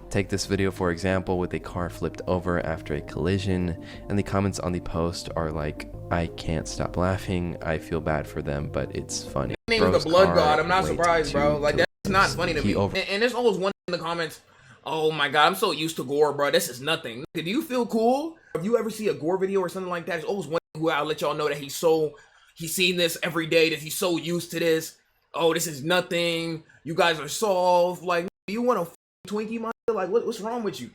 Take this video for example with a car flipped over after a collision, and the comments on the post are like, I can't stop laughing, I feel bad for them, but it's funny. Name is the blood god. I'm not surprised, bro. Like, that's not funny to me. And there's always one in the comments, oh my god, I'm so used to gore, bro. This is nothing. Do you feel cool? If you ever see a gore video or something like that, there's always one who I'll let y'all know that he's seen this every day, that he's so used to this. Oh, this is nothing. You guys are soft. Like, you want a Twinkie, my like, what's wrong with you?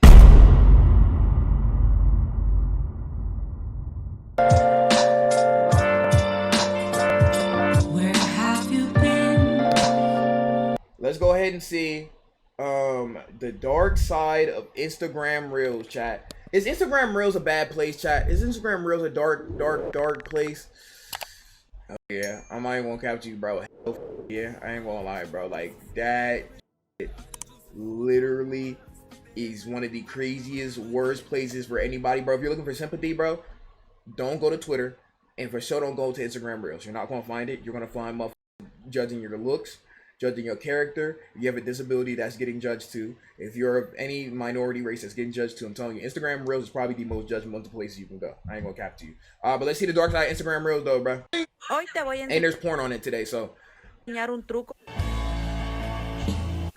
Where have you been? Let's go ahead and see the dark side of Instagram Reels, chat. Is Instagram Reels a bad place, chat? Is Instagram Reels a dark place? Oh yeah, I'm not even gonna cap to you, bro. Yeah, I ain't gonna lie, bro. Like, that literally is one of the craziest, worst places for anybody, bro. If you're looking for sympathy, bro, don't go to Twitter, and for sure don't go to Instagram Reels. You're not gonna find it. You're gonna find motherfuckers judging your looks, judging your character. If you have a disability, that's getting judged too. If you're of any minority race, that's getting judged too. I'm telling you, Instagram Reels is probably the most judgmental places you can go. I ain't gonna cap to you. But let's see the dark side of Instagram Reels though, bro. And there's porn on it today, so.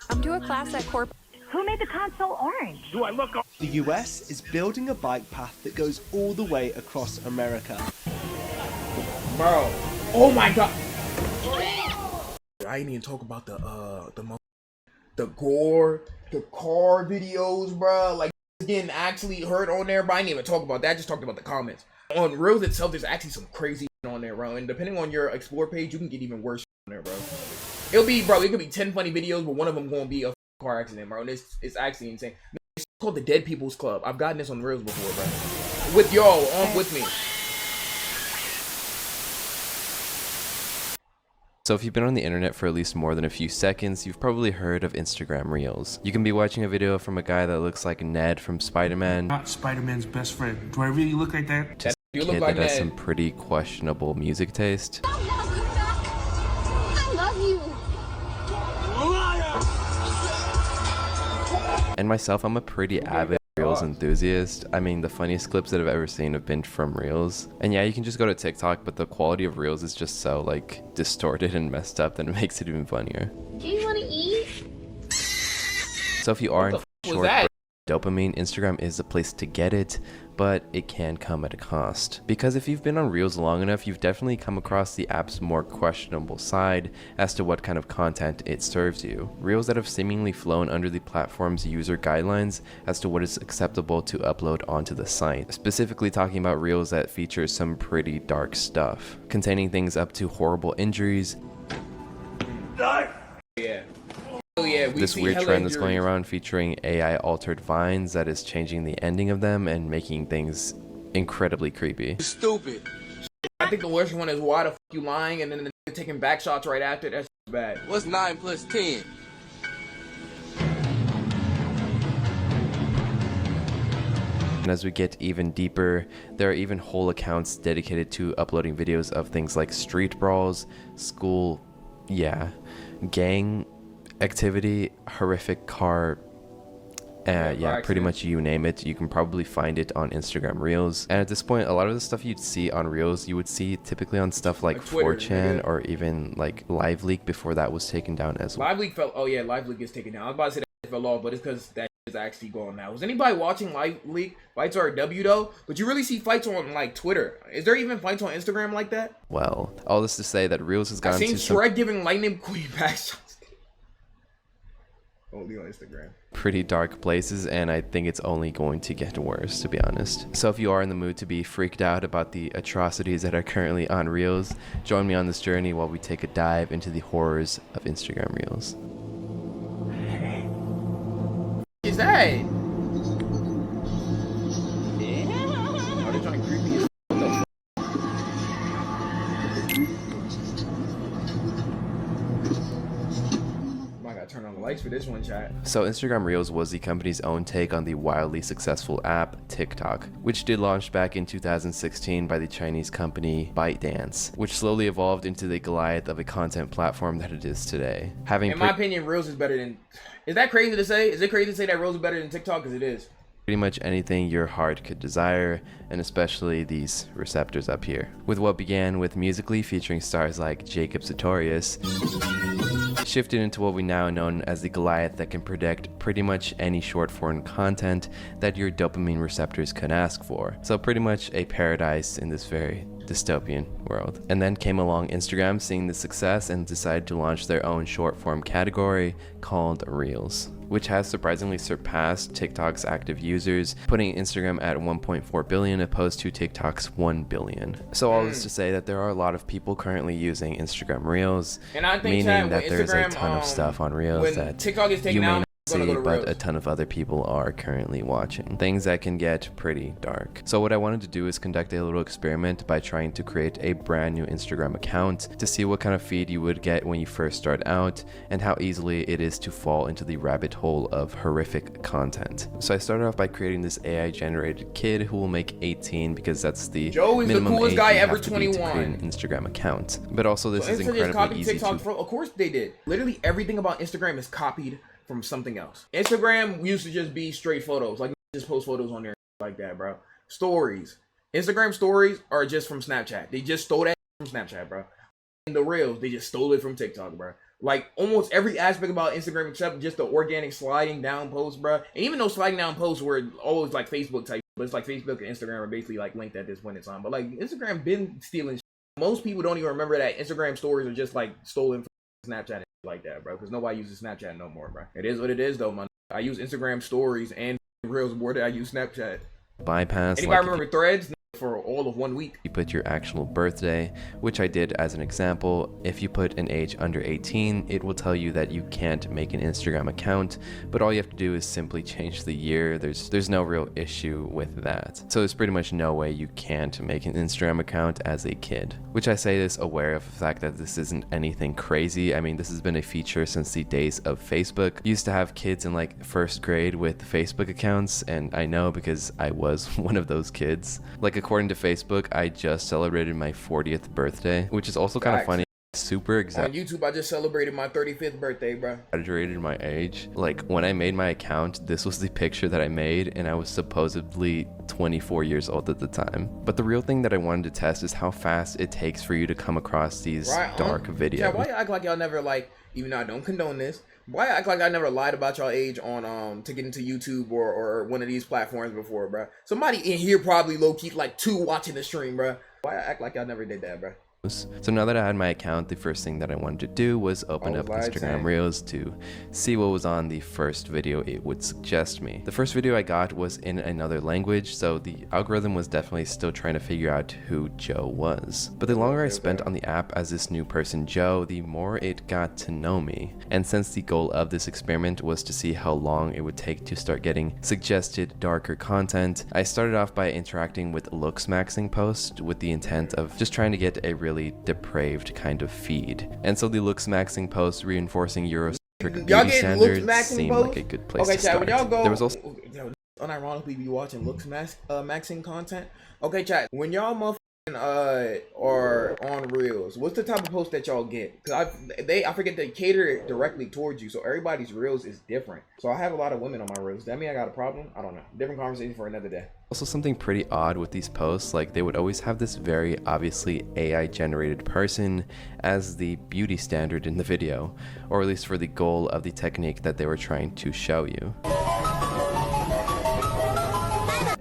I'm doing a class at Corp. Who made the console orange? Do I look? The US is building a bike path that goes all the way across America. Bro, oh my god. I didn't even talk about the gore, the car videos, bro. Like, getting actually hurt on there, but I didn't even talk about that. I just talked about the comments. On Reels itself, there's actually some crazy on there, bro. And depending on your explore page, you can get even worse on there, bro. It could be 10 funny videos, but one of them gonna be a car accident, bro. And it's actually insane. It's called the Dead People's Club. I've gotten this on Reels before, bro. With y'all on with me. So if you've been on the internet for at least more than a few seconds, you've probably heard of Instagram Reels. You can be watching a video from a guy that looks like Ned from Spider-Man. Not Spider-Man's best friend. Do I really look like that? Just a kid that has some pretty questionable music taste. I love you. And myself, I'm a pretty avid Reels enthusiast. I mean, the funniest clips that I've ever seen have been from Reels. And yeah, you can just go to TikTok, but the quality of Reels is just so like distorted and messed up that it makes it even funnier. Do you want to eat? So if you are in short dopamine, Instagram is the place to get it, but it can come at a cost. Because if you've been on Reels long enough, you've definitely come across the app's more questionable side as to what kind of content it serves you. Reels that have seemingly flown under the platform's user guidelines as to what is acceptable to upload onto the site. Specifically talking about Reels that feature some pretty dark stuff, containing things up to horrible injuries. Yeah. Oh yeah, this weird trend that's going around featuring AI altered vines that is changing the ending of them and making things incredibly creepy. Stupid. I think the worst one is why the fuck you lying, and then they're taking back shots right after. That's bad. What's 9 plus 10? And as we get even deeper, there are even whole accounts dedicated to uploading videos of things like street brawls, school, gang activity, horrific car, pretty much you name it, you can probably find it on Instagram Reels. And at this point, a lot of the stuff you'd see on Reels, you would see typically on stuff like Twitter, 4chan or even like LiveLeak before that was taken down as well. LiveLeak fell. Oh yeah, LiveLeak is taken down. I was about to say that fell off, but it's because that is actually gone now. Was anybody watching LiveLeak? Fights are a W though, but you really see fights on like Twitter. Is there even fights on Instagram like that? Well, all this to say that Reels has gone I've seen to some Shrek giving Lightning Queen back shots. Only on Instagram. Pretty dark places, and I think it's only going to get worse, to be honest. So if you are in the mood to be freaked out about the atrocities that are currently on Reels, join me on this journey while we take a dive into the horrors of Instagram Reels. What is that? Are they trying to creep me? I gotta turn on the lights. for this one, chat. So Instagram Reels was the company's own take on the wildly successful app TikTok, which did launch back in 2016 by the Chinese company ByteDance, which slowly evolved into the Goliath of a content platform that it is today. In my opinion, Reels is better than... Is that crazy to say? Is it crazy to say that Reels is better than TikTok? Because it is. Pretty much anything your heart could desire, and especially these receptors up here. With what began with Musical.ly featuring stars like Jacob Sartorius, shifted into what we now know as the Goliath that can predict pretty much any short form content that your dopamine receptors could ask for. So pretty much a paradise in this very dystopian world. And then came along Instagram, seeing the success, and decided to launch their own short form category called Reels, which has surprisingly surpassed TikTok's active users, putting Instagram at 1.4 billion opposed to TikTok's 1 billion. So all this to say that there are a lot of people currently using Instagram Reels, and I think, meaning Chad, that there's a Instagram, ton of stuff on Reels that TikTok is you may out, not see, go but a ton of other people are currently watching. Things that can get pretty dark. So what I wanted to do is conduct a little experiment by trying to create a brand new Instagram account to see what kind of feed you would get when you first start out, and how easily it is to fall into the rabbit hole of horrific content. So I started off by creating this AI generated kid who will make 18, because that's the Joe is the minimum coolest age guy you ever, have to be to 21. create an Instagram account. But also this is Insta just incredibly copied easy TikTok to... from, of course they did. Literally everything about Instagram is copied from something else. Instagram used to just be straight photos, like just post photos on there like that, bro. Stories. Instagram stories are just from Snapchat. They just stole that from Snapchat, bro. And the Reels, they just stole it from TikTok, bro. Like almost every aspect about Instagram except just the organic sliding down posts, bro. And even those sliding down posts were always like Facebook type, but it's like Facebook and Instagram are basically like linked at this point in time. But like Instagram been stealing shit. Most people don't even remember that Instagram stories are just like stolen from Snapchat and like that, bro, because nobody uses Snapchat no more, bro. It is what it is though, man. I use Instagram stories and Reels more than I use Snapchat. bypass. Anybody remember Threads? For all of 1 week. You put your actual birthday, which I did as an example. If you put an age under 18, it will tell you that you can't make an Instagram account, but all you have to do is simply change the year. There's no real issue with that. So there's pretty much no way you can't make an Instagram account as a kid, which I say this aware of the fact that this isn't anything crazy. I mean, this has been a feature since the days of Facebook. Used to have kids in like first grade with Facebook accounts, and I know because I was one of those kids. Like, according to Facebook, I just celebrated my 40th birthday, which is also kind of funny. Super On YouTube, I just celebrated my 35th birthday, bro. Exaggerated my age. Like, when I made my account, this was the picture that I made, and I was supposedly 24 years old at the time. But the real thing that I wanted to test is how fast it takes for you to come across these dark videos. Yeah, why you act like y'all never, like, even though I don't condone this, why act like I never lied about y'all age on to get into YouTube or one of these platforms before, bro? Somebody in here probably low-key like 2 watching the stream, bro. Why act like y'all never did that, bro? So now that I had my account, the first thing that I wanted to do was open up Instagram Reels to see what was on the first video it would suggest me. The first video I got was in another language, so the algorithm was definitely still trying to figure out who Joe was. But the longer I spent on the app as this new person Joe, the more it got to know me. And since the goal of this experiment was to see how long it would take to start getting suggested darker content, I started off by interacting with Looksmaxing posts with the intent of just trying to get a really depraved kind of feed. And so the Looksmaxing posts reinforcing Eurocentric beauty standards seemed like a good place to start. When y'all go, there was also unironically be watching Looksmaxing content. Okay, chat, when y'all motherfucking are on Reels, what's the type of post that y'all get? Because I forget they cater it directly towards you, so everybody's Reels is different. So I have a lot of women on my Reels. Does that mean I got a problem? I don't know. Different conversation for another day. also something pretty odd with these posts. Like, they would always have this very obviously AI generated person as the beauty standard in the video, or at least for the goal of the technique that they were trying to show you.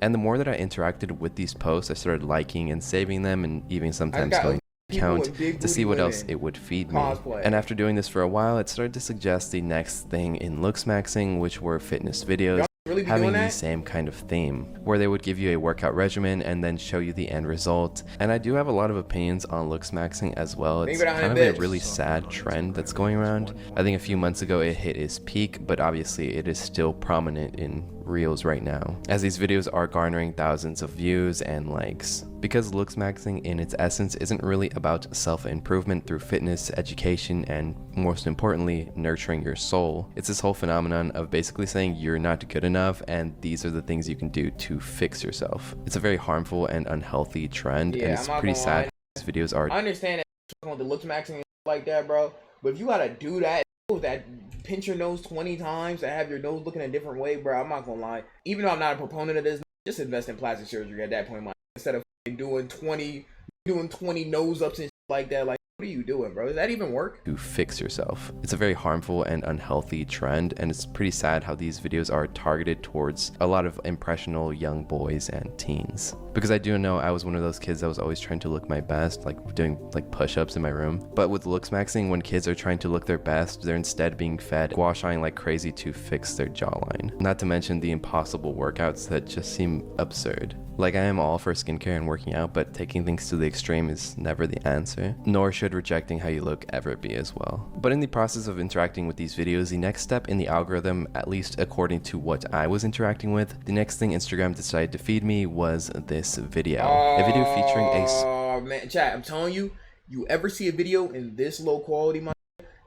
And the more that I interacted with these posts, I started liking and saving them, and even sometimes going to account to see what else it would feed me. And after doing this for a while, it started to suggest the next thing in Looksmaxing, which were fitness videos having the same kind of theme, where they would give you a workout regimen and then show you the end result. And I do have a lot of opinions on Looksmaxing as well. It's kind of a really sad trend that's going around. I think a few months ago it hit its peak, but obviously it is still prominent in Reels right now, as these videos are garnering thousands of views and likes. Because Looksmaxing in its essence isn't really about self-improvement through fitness, education, and most importantly, nurturing your soul. It's this whole phenomenon of basically saying you're not good enough and these are the things you can do to fix yourself. It's a very harmful and unhealthy trend, and it's pretty sad these videos are. I understand that on the Looksmaxing and like that, bro, but if you gotta do that pinch your nose 20 times to have your nose looking a different way, bro, I'm not gonna lie. Even though I'm not a proponent of this, just invest in plastic surgery at that point, instead of doing 20 nose ups and shit like that. Like, what are you doing, bro? Does that even work? To fix yourself. It's a very harmful and unhealthy trend, and it's pretty sad how these videos are targeted towards a lot of impressionable young boys and teens. Because I do know I was one of those kids that was always trying to look my best, like doing like push-ups in my room. But with Looksmaxing, when kids are trying to look their best, they're instead being fed gua shaing like crazy to fix their jawline. Not to mention the impossible workouts that just seem absurd. Like, I am all for skincare and working out, but taking things to the extreme is never the answer, nor should rejecting how you look ever be as well. But in the process of interacting with these videos, the next step in the algorithm, at least according to what I was interacting with, the next thing Instagram decided to feed me was this video. A video featuring a... Oh man, chat, I'm telling you, you ever see a video in this low quality,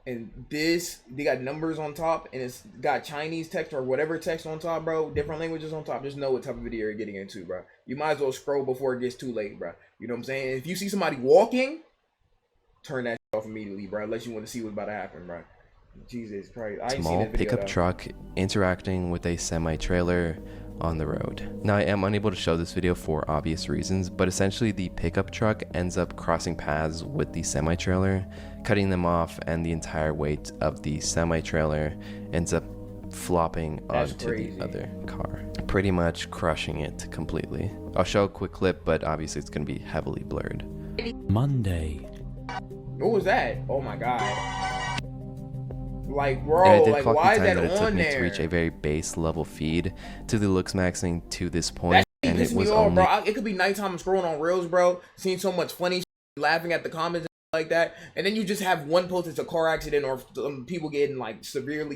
and this, they got numbers on top and it's got Chinese text or whatever text on top, bro, different languages on top, just know what type of video you're getting into, bro. You might as well scroll before it gets too late, bro. You know what I'm saying? If you see somebody walking, turn that off immediately, bro, unless you want to see what's about to happen, bro. Jesus Christ. I ain't small seen that video, pickup though. truck interacting with a semi-trailer on the road. Now, I am unable to show this video for obvious reasons, but essentially the pickup truck ends up crossing paths with the semi-trailer, cutting them off, and the entire weight of the semi-trailer ends up flopping onto the other car, pretty much crushing it completely. I'll show a quick clip, but obviously it's going to be heavily blurred. Monday. What was that? Oh my god. Like, bro, Yeah, I did like, clock why the is time that that it took on me there? to reach a very base level feed to the Looksmaxing to this point, That and it pisses was me off, only... bro. It could be nighttime, I'm scrolling on Reels, bro, seeing so much funny shit, laughing at the comments and like that, and then you just have one post that's a car accident or people getting like severely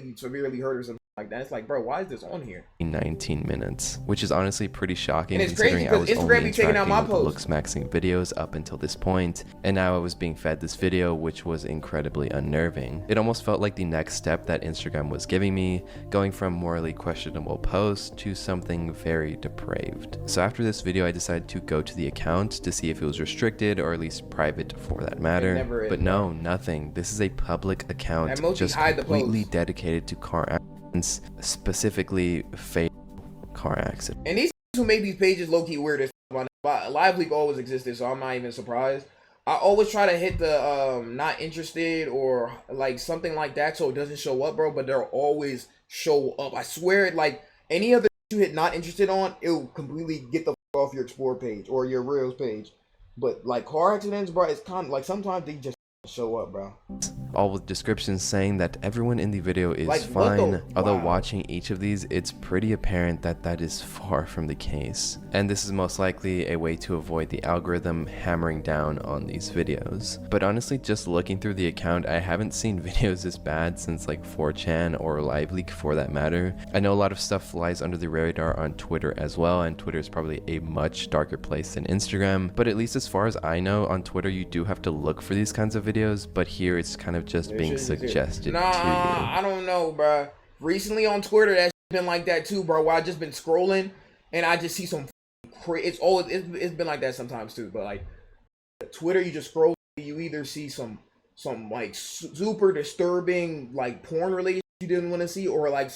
hurt or something like that. It's like, bro, why is this on here? 19 minutes, which is honestly pretty shocking, And it's considering crazy I was because only Instagram be taking out interacting my with posts. Looksmaxing videos up until this point, and now I was being fed this video, which was incredibly unnerving. It almost felt like the next step that Instagram was giving me, going from morally questionable posts to something very depraved. So after this video, I decided to go to the account to see if it was restricted or at least private for that matter, but no, nothing. This is a public account just completely dedicated to car accidents, specifically fatal car accidents. And these who made these pages low-key weird as fuck. Live Leak always existed, so I'm not even surprised. I always try to hit the not interested or like something like that so it doesn't show up, bro, but they'll always show up. I swear, like, any other you hit not interested on, it'll completely get the fuck off your explore page or your Reels page. But like car accidents, bro, it's kind of like sometimes they just show up, bro. All with descriptions saying that everyone in the video is like, fine. Although watching each of these, it's pretty apparent that that is far from the case. And this is most likely a way to avoid the algorithm hammering down on these videos. But honestly, just looking through the account, I haven't seen videos this bad since like 4chan or LiveLeak for that matter. I know a lot of stuff flies under the radar on Twitter as well, and Twitter is probably a much darker place than Instagram. But at least as far as I know, on Twitter you do have to look for these kinds of videos, but here it's kind of just being suggested to you. I don't know, bro. Recently on Twitter, that's been like that too, bro. Where I just been scrolling and I just see some it's been like that sometimes too. But like Twitter, you just scroll, you either see some like super disturbing like porn related you didn't want to see, or like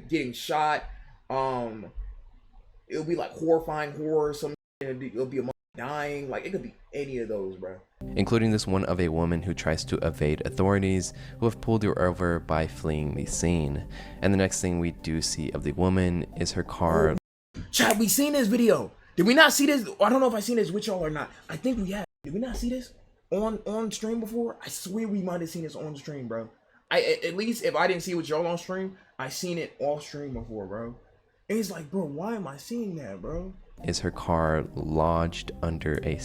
getting shot. It'll be like horrifying horror. It'll be a dying, like it could be any of those, bro. Including this one of a woman who tries to evade authorities who have pulled her over by fleeing the scene. And the next thing we do see of the woman is her car. Chat, we seen this video. Did we not see this? I don't know if I seen this with y'all or not. I think we have. Did we not see this on stream before? I swear we might have seen this on stream, bro. At least if I didn't see it with y'all on stream, I seen it off stream before, bro. And it's like, bro, why am I seeing that, bro? Is her car lodged under a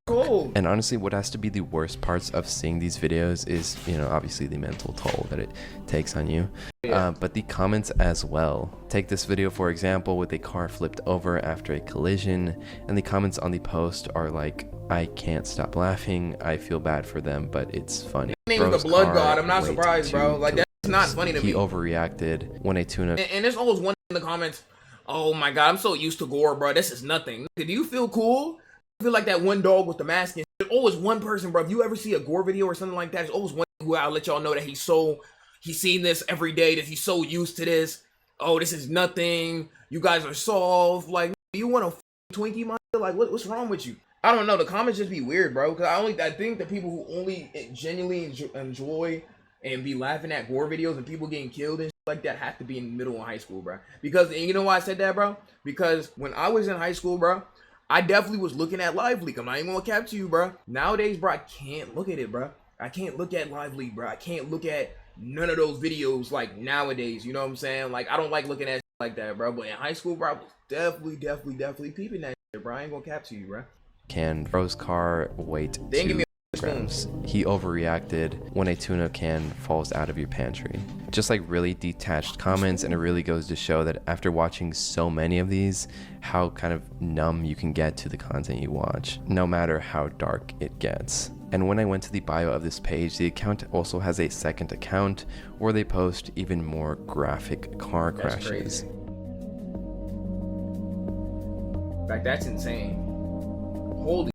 cold. And honestly, what has to be the worst parts of seeing these videos is, you know, obviously the mental toll that it takes on you, but the comments as well. Take this video for example, with a car flipped over after a collision, and the comments on the post are like, I can't stop laughing, I feel bad for them, but it's funny. His name is the Blood God. I'm not surprised, bro. Like, that's not funny to me. He overreacted when a tuna... And there's always one in the comments, oh my god, I'm so used to gore, bro. This is nothing. Do you feel cool? I feel like that one dog with the mask. And there's always one person, bro. If you ever see a gore video or something like that, there's always one who I'll let y'all know that he's seen this every day, that he's so used to this. Oh, this is nothing. You guys are soft. Like, you want a Twinkie, my like, what's wrong with you? I don't know. The comments just be weird, bro. Cause I think the people who only genuinely enjoy and be laughing at gore videos and people getting killed and shit like that have to be in middle and high school, bro. Because, and you know why I said that, bro? Because when I was in high school, bro, I definitely was looking at Live Leak. I'm not even gonna cap to you, bro. Nowadays, bro, I can't look at it, bro. I can't look at Live Leak, bro. I can't look at none of those videos like nowadays. You know what I'm saying? Like, I don't like looking at shit like that, bro. But in high school, bro, I was definitely peeping that shit, bro. I ain't gonna cap to you, bro. Can Bro's car weight 2 grams. He overreacted when a tuna can falls out of your pantry. Just like really detached comments, and it really goes to show that after watching so many of these, how kind of numb you can get to the content you watch, no matter how dark it gets. And when I went to the bio of this page, the account also has a second account where they post even more graphic car crashes. Crazy. Like, that's insane. Holy.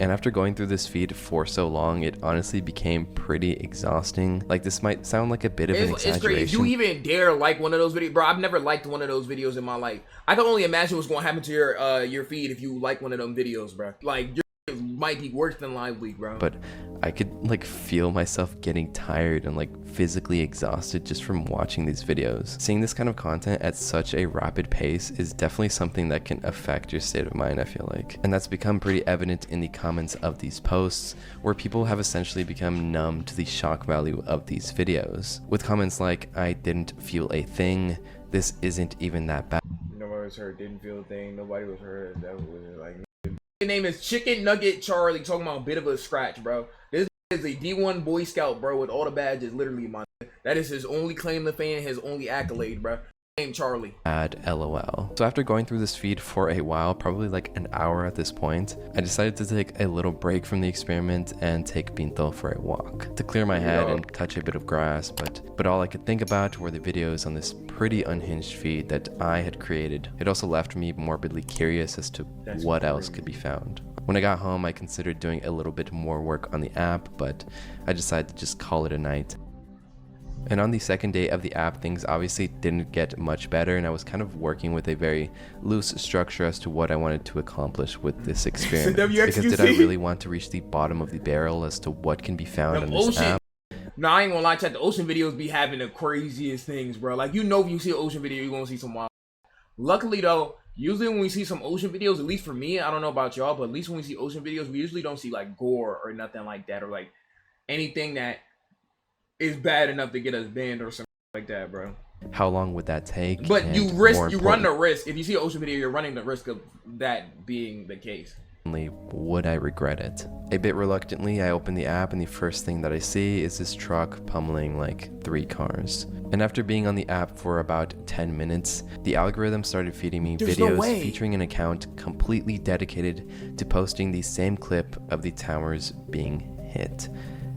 And after going through this feed for so long, it honestly became pretty exhausting. Like, this might sound like a bit of an exaggeration. It's crazy. You even dare like one of those videos, bro? I've never liked one of those videos in my life. I can only imagine what's gonna happen to your feed if you like one of them videos, bro. Like, your might be worse than Live Leak, bro. But I could like feel myself getting tired and like physically exhausted just from watching these videos. Seeing this kind of content at such a rapid pace is definitely something that can affect your state of mind, I feel like. And that's become pretty evident in the comments of these posts, where people have essentially become numb to the shock value of these videos. With comments like, I didn't feel a thing, this isn't even that bad. Nobody was hurt, didn't feel a thing, nobody was hurt, that was like... His name is Chicken Nugget Charlie, talking about a bit of a scratch, bro. This is a D1 Boy Scout, bro, with all the badges, literally, my. That is his only claim to fame, his only accolade, bro. Name Charlie. Add LOL. So after going through this feed for a while, probably like an hour at this point, I decided to take a little break from the experiment and take Pinto for a walk to clear my head and touch a bit of grass, but all I could think about were the videos on this pretty unhinged feed that I had created. It also left me morbidly curious as to what else could be found. When I got home, I considered doing a little bit more work on the app, but I decided to just call it a night. And on the second day of the app, things obviously didn't get much better, and I was kind of working with a very loose structure as to what I wanted to accomplish with this experiment. Because did I really want to reach the bottom of the barrel as to what can be found in this app? No, I ain't gonna lie, chat. The ocean videos be having the craziest things, bro. Like, you know, if you see an ocean video, you're gonna see some wild. Luckily, though, usually when we see some ocean videos, at least for me, I don't know about y'all, but at least when we see ocean videos, we usually don't see like gore or nothing like that, or like anything that is bad enough to get us banned or something like that, bro. How long would that take? But you run the risk. If you see an ocean video, you're running the risk of that being the case. Would I regret it? A bit reluctantly, I open the app, and the first thing that I see is this truck pummeling like 3 cars. And after being on the app for about 10 minutes, the algorithm started feeding me videos featuring an account completely dedicated to posting the same clip of the towers being hit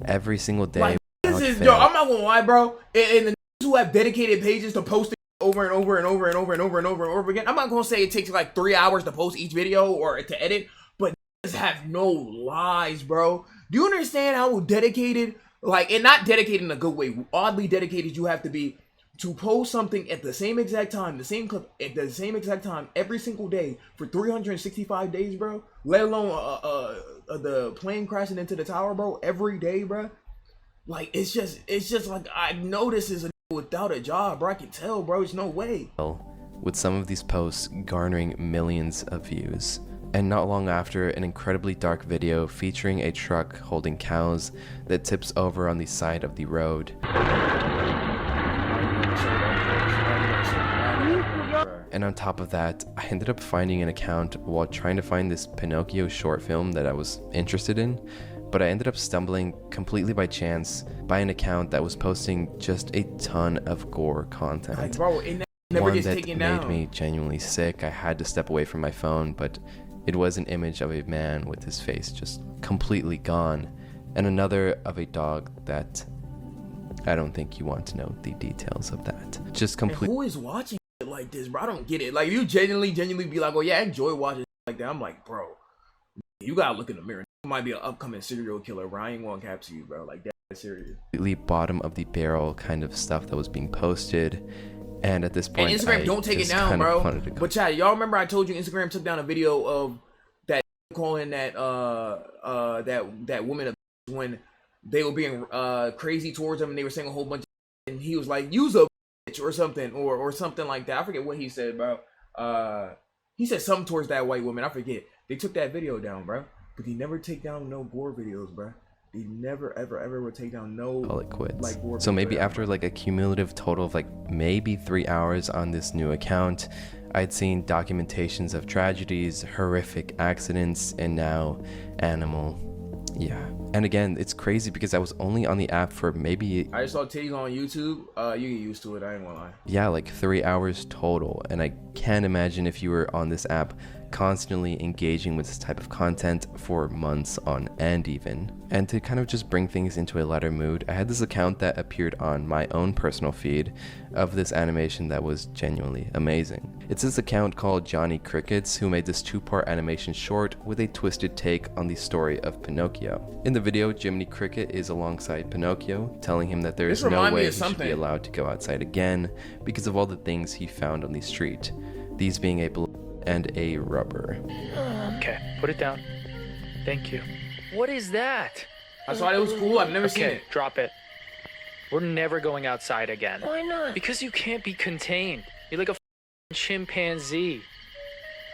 every single day. Like, yo, I'm not gonna lie, bro. And the who have dedicated pages to posting over and over and over and over and over and over and over again, I'm not gonna say it takes like 3 hours to post each video or to edit, but have no lies, bro. Do you understand how dedicated, like, and not dedicated in a good way, oddly dedicated you have to be to post something at the same exact time, the same clip at the same exact time every single day for 365 days, bro? Let alone the plane crashing into the tower, bro, every day, bro. Like, it's just like, I know this is a without a job, bro. I can tell, bro. There's no way. With some of these posts garnering millions of views. And not long after, an incredibly dark video featuring a truck holding cows that tips over on the side of the road. And on top of that, I ended up finding an account while trying to find this Pinocchio short film that I was interested in, but I ended up stumbling completely by chance by an account that was posting just a ton of gore content. Like, bro, it never One gets that taken made down. me genuinely sick. I had to step away from my phone, but it was an image of a man with his face just completely gone, and another of a dog that I don't think you want to know the details of that. Just And completely. who is watching shit like this, bro? I don't get it. Like, if you genuinely be like, oh yeah, I enjoy watching shit like that. I'm like, bro, you gotta look in the mirror. You might be an upcoming serial killer, bro. I ain't gonna cap to you, bro. Like, that's serious. Bottom of the barrel kind of stuff that was being posted, and at this point, And Instagram, I don't take it just down, kind of bro. wanted to go. But Chad, y'all remember I told you Instagram took down a video of that calling that that woman a when they were being crazy towards him and they were saying a whole bunch of, and he was like, use a bitch or something or something like that. I forget what he said, bro. He said something towards that white woman. I forget. They took that video down, bro. But they never take down no gore videos, bro. They never ever will take down no Call it quits. like gore So videos maybe ever. after like a cumulative total of like maybe 3 hours on this new account, I'd seen documentations of tragedies, horrific accidents, and now animal. Yeah. And again, it's crazy because I was only on the app for maybe, I just saw titties on YouTube. You get used to it. I ain't gonna lie. yeah, like 3 hours total. And I can't imagine if you were on this app constantly engaging with this type of content for months on end even. And to kind of just bring things into a lighter mood, I had this account that appeared on my own personal feed of this animation that was genuinely amazing. It's this account called Johnny Crickets who made this 2-part animation short with a twisted take on the story of Pinocchio. In the video, Jiminy Cricket is alongside Pinocchio, telling him that there This is no remind me way of he should be something. allowed to go outside again because of all the things he found on the street, these being a balloon and a rubber. Okay, put it down. Thank you. What is that? I saw it was cool. I've never seen Okay, it. drop it. We're never going outside again. Why not? Because you can't be contained. You're like a chimpanzee.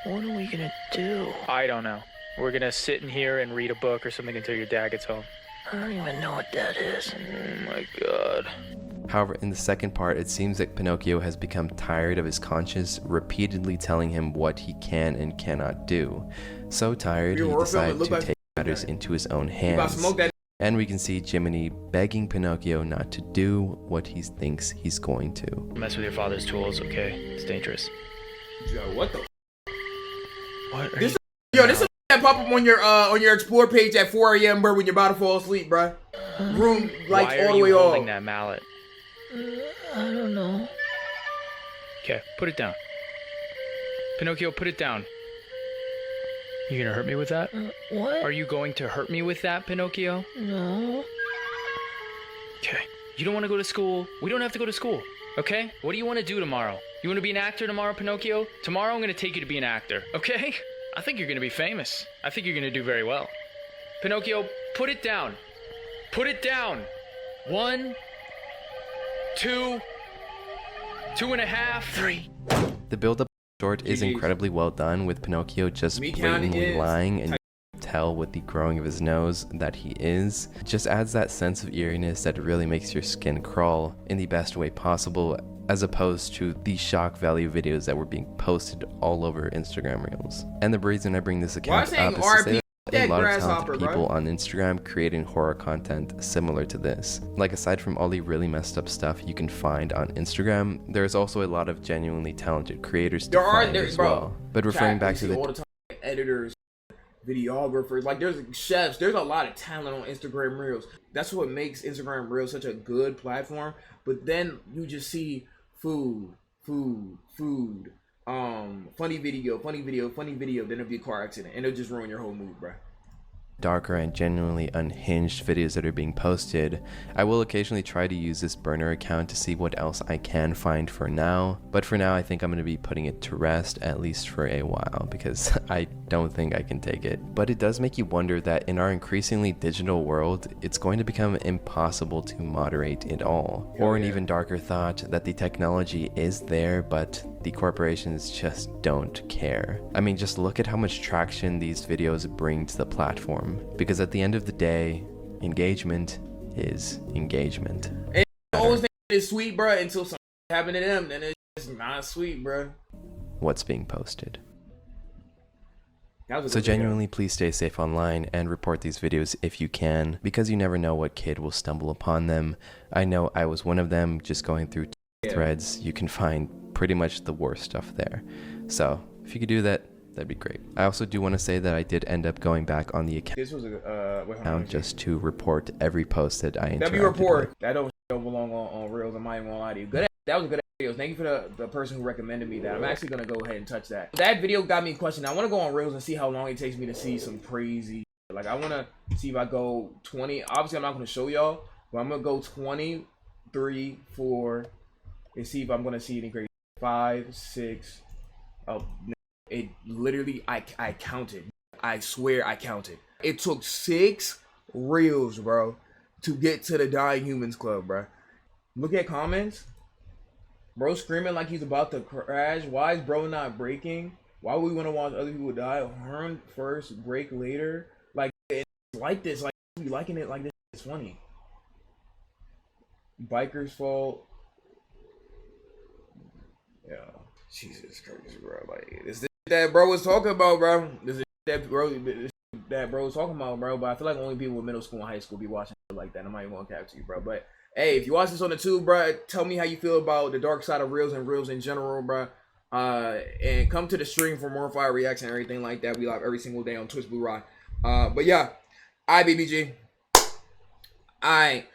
What are we gonna do? I don't know. We're gonna sit in here and read a book or something until your dad gets home. I don't even know what that is. Oh my god. However, in the second part, it seems that Pinocchio has become tired of his conscience repeatedly telling him what he can and cannot do. So tired, Your he horror film, it decided looked to like take matters into his own You about hands. to smoke that? And we can see Jiminy begging Pinocchio not to do what he thinks he's going to. Mess with your father's tools, okay? It's dangerous. Yo, what the? What are This is that pop up on your explore page at 4 a.m. bro when you're about to fall asleep, bro. Room lights Why are all the you way holding off. that mallet? I don't know. Okay, put it down. Pinocchio, put it down. You gonna hurt me with that? What? Are you going to hurt me with that, Pinocchio? No. Okay. You don't want to go to school. We don't have to go to school. Okay? What do you want to do tomorrow? You want to be an actor tomorrow, Pinocchio? Tomorrow I'm going to take you to be an actor. Okay? I think you're going to be famous. I think you're going to do very well. Pinocchio, put it down. Put it down. 1, 2, 2.5, 3. The build-up short is GG's. incredibly well done, with Pinocchio just Me counting blatantly is- lying, and you can tell with the growing of his nose that he is. It just adds that sense of eeriness that really makes your skin crawl in the best way possible, as opposed to the shock value videos that were being posted all over Instagram Reels. And the reason I bring this account saying up is to say RP that a that lot of grasshopper, talented bro. people on Instagram creating horror content similar to this. Like, aside from all the really messed up stuff you can find on Instagram, there's also a lot of genuinely talented creators to find as bro. well. But referring Chat, back you to see the all the time, editors, videographers, like there's chefs, there's a lot of talent on Instagram Reels. That's what makes Instagram Reels such a good platform. But then you just see food, funny video, then it'll be a car accident, and it'll just ruin your whole mood, bro. darker and genuinely unhinged videos that are being posted, I will occasionally try to use this burner account to see what else I can find for now. But for now, I think I'm going to be putting it to rest, at least for a while, because I don't think I can take it. But it does make you wonder that in our increasingly digital world, it's going to become impossible to moderate it all. Or an even darker thought that the technology is there, but the corporations just don't care. I mean, just look at how much traction these videos bring to the platform. Because at the end of the day, engagement is engagement. And always think it's sweet, bro, until something happened to them, then it's It's not sweet, bro. what's being posted. That was a So good video. genuinely, please stay safe online and report these videos if you can, because you never know what kid will stumble upon them. I know I was one of them. Just going through threads, you can find pretty much the worst stuff there. So if you could do that, that'd be great. I also do want to say that I did end up going back on the account This was a wait, hold on, just to report every post that I interacted W report. with. That don't belong on Reels. I'm not even gonna lie to you. Good. That was a good video. Thank you for the person who recommended me that. I'm actually gonna go ahead and touch that. That video got me questioning. I want to go on Reels and see how long it takes me to see some crazy. Like I want to see if I go 20. Obviously, I'm not gonna show y'all, but I'm gonna go 20, 3, 4, and see if I'm gonna see any crazy. 5, 6. Oh, it literally. I counted. I swear I counted. It took 6 Reels, bro, to get to the Dying Humans Club, bro. Look at comments. Bro screaming like he's about to crash. Why is bro not breaking? Why would we want to watch other people die? Harm first, break later. Like, it's like this. Like, we liking it like this. It's funny. Biker's fault. Yeah. Jesus Christ, bro. Like, this is that bro was talking about, bro. This is that bro was talking about, bro. But I feel like only people with middle school and high school be watching shit like that. I'm not even gonna cap to you, bro. But hey, if you watch this on the tube, bro, tell me how you feel about the dark side of Reels and Reels in general, bro. And come to the stream for more fire reacts and everything like that. We live every single day on Twitch Blue Rod. But yeah, I BBG. I.